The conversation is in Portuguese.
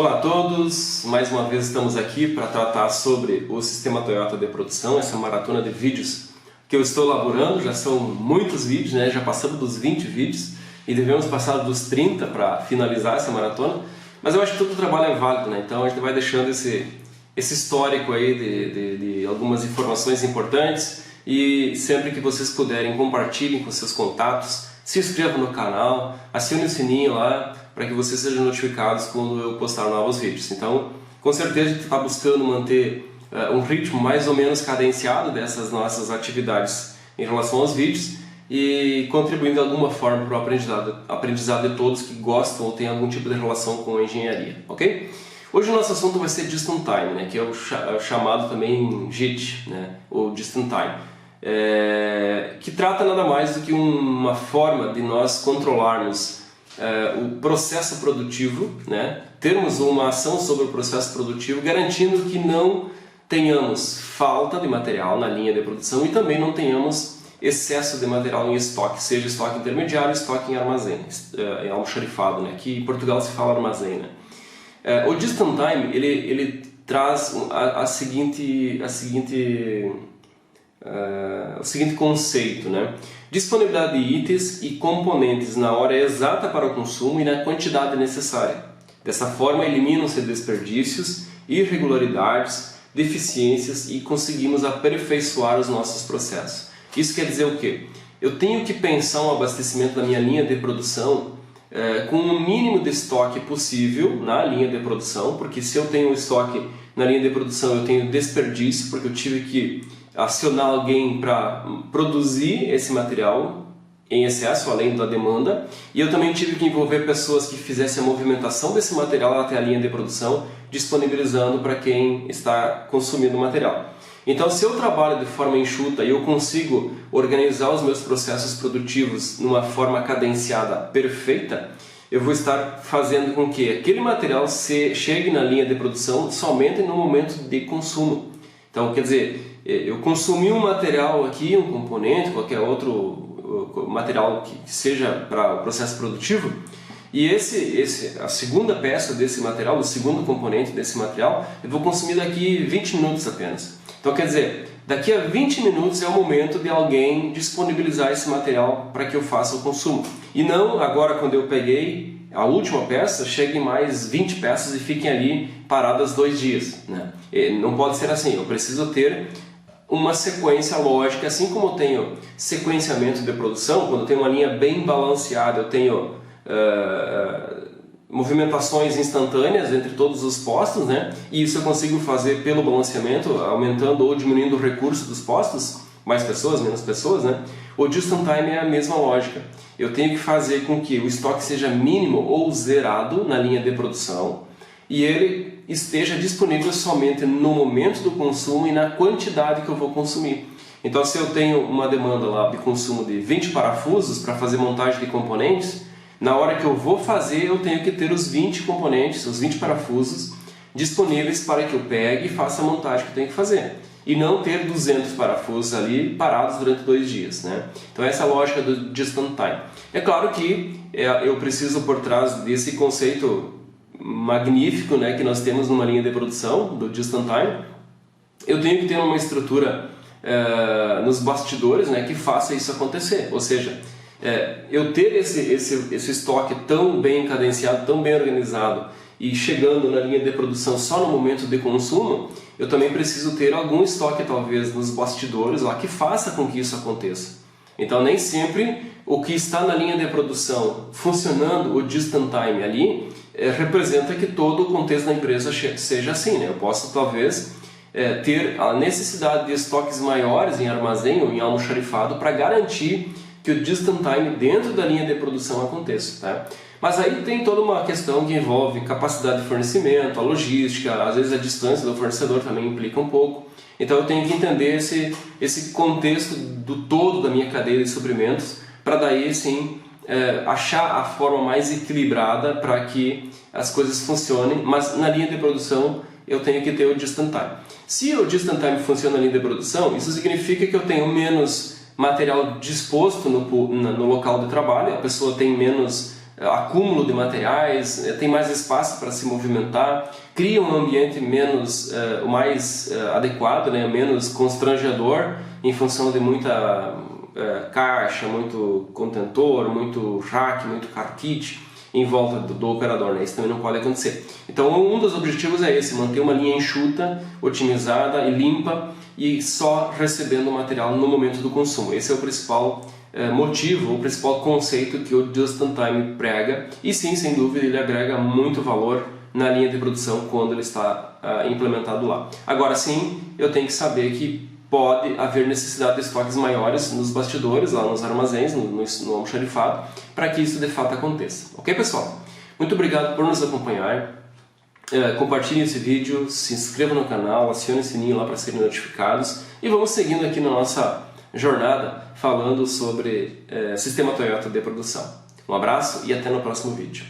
Olá a todos, mais uma vez estamos aqui para tratar sobre o sistema Toyota de produção, essa maratona de vídeos que eu estou elaborando. Já são muitos vídeos, né? Já passamos dos 20 vídeos e devemos passar dos 30 para finalizar essa maratona, mas eu acho que todo o trabalho é válido, né? Então a gente vai deixando esse histórico aí de algumas informações importantes, e sempre que vocês puderem, compartilhem com seus contatos, se inscrevam no canal, acione o sininho lá para que vocês sejam notificados quando eu postar novos vídeos. Então, com certeza a gente está buscando manter um ritmo mais ou menos cadenciado dessas nossas atividades em relação aos vídeos e contribuindo de alguma forma para o aprendizado de todos que gostam ou têm algum tipo de relação com a engenharia, ok? Hoje o nosso assunto vai ser Just in Time, né, que é o chamado também JIT, né, ou Just in Time, que trata nada mais do que uma forma de nós controlarmos o processo produtivo, né, termos uma ação sobre o processo produtivo, garantindo que não tenhamos falta de material na linha de produção e também não tenhamos excesso de material em estoque, seja estoque intermediário, estoque em armazém, em almoxarifado, né, que em Portugal se fala armazém, né. O Just in Time ele traz o seguinte conceito, né? Disponibilidade de itens e componentes na hora exata para o consumo e na quantidade necessária. Dessa forma eliminam-se desperdícios, irregularidades, deficiências e conseguimos aperfeiçoar os nossos processos. Isso quer dizer o quê? Eu tenho que pensar um abastecimento da minha linha de produção com o mínimo de estoque possível na linha de produção, porque se eu tenho estoque na linha de produção eu tenho desperdício, porque eu tive que acionar alguém para produzir esse material em excesso, além da demanda, e eu também tive que envolver pessoas que fizessem a movimentação desse material até a linha de produção, disponibilizando para quem está consumindo o material. Então, se eu trabalho de forma enxuta e eu consigo organizar os meus processos produtivos numa forma cadenciada perfeita, eu vou estar fazendo com que aquele material chegue na linha de produção somente no momento de consumo. Então, quer dizer, eu consumi um material aqui, um componente, qualquer outro material que seja para o processo produtivo, e a segunda peça desse material, o segundo componente desse material, eu vou consumir daqui 20 minutos apenas. Então, quer dizer, daqui a 20 minutos é o momento de alguém disponibilizar esse material para que eu faça o consumo. E não agora, quando eu peguei a última peça, cheguem mais 20 peças e fiquem ali paradas 2 dias, né? Não pode ser assim, eu preciso ter uma sequência lógica, assim como eu tenho sequenciamento de produção, quando eu tenho uma linha bem balanceada, eu tenho movimentações instantâneas entre todos os postos, né? E isso eu consigo fazer pelo balanceamento, aumentando ou diminuindo o recurso dos postos, mais pessoas, menos pessoas, né? O Just in Time é a mesma lógica. Eu tenho que fazer com que o estoque seja mínimo ou zerado na linha de produção e ele esteja disponível somente no momento do consumo e na quantidade que eu vou consumir. Então, se eu tenho uma demanda lá de consumo de 20 parafusos para fazer montagem de componentes, na hora que eu vou fazer, eu tenho que ter os 20 componentes, os 20 parafusos disponíveis para que eu pegue e faça a montagem que eu tenho que fazer. E não ter 200 parafusos ali parados durante 2 dias, né? Então essa é a lógica do Just in Time. É claro que eu preciso, por trás desse conceito magnífico, né, que nós temos numa linha de produção, do Just in Time, eu tenho que ter uma estrutura nos bastidores, né, que faça isso acontecer. Ou seja, eu ter esse estoque tão bem cadenciado, tão bem organizado e chegando na linha de produção só no momento de consumo, eu também preciso ter algum estoque talvez nos bastidores lá que faça com que isso aconteça. Então nem sempre o que está na linha de produção funcionando, o Just in Time ali, representa que todo o contexto da empresa seja assim, né? Eu posso talvez ter a necessidade de estoques maiores em armazém ou em almoxarifado para garantir que o Just in Time dentro da linha de produção aconteça, tá? Mas aí tem toda uma questão que envolve capacidade de fornecimento, a logística, às vezes a distância do fornecedor também implica um pouco. Então eu tenho que entender esse contexto do todo da minha cadeia de suprimentos para daí sim achar a forma mais equilibrada para que as coisas funcionem, mas na linha de produção eu tenho que ter o Just in Time. Se o Just in Time funciona na linha de produção, isso significa que eu tenho menos material disposto no local de trabalho, a pessoa tem menos acúmulo de materiais, tem mais espaço para se movimentar, cria um ambiente mais adequado, né, menos constrangedor em função de muita caixa, muito contentor, muito rack, muito car kit em volta do operador, né? Isso também não pode acontecer. Então um dos objetivos é esse, manter uma linha enxuta, otimizada e limpa e só recebendo o material no momento do consumo. Esse é o principal motivo, o principal conceito que o Just-in-Time prega, e sim, sem dúvida, ele agrega muito valor na linha de produção quando ele está implementado lá. Agora sim, eu tenho que saber que pode haver necessidade de estoques maiores nos bastidores, lá nos armazéns, no almoxarifado, para que isso de fato aconteça. Ok, pessoal? Muito obrigado por nos acompanhar. Compartilhem esse vídeo, se inscrevam no canal, acione o sininho lá para serem notificados e vamos seguindo aqui na nossa jornada falando sobre sistema Toyota de produção. Um abraço e até no próximo vídeo.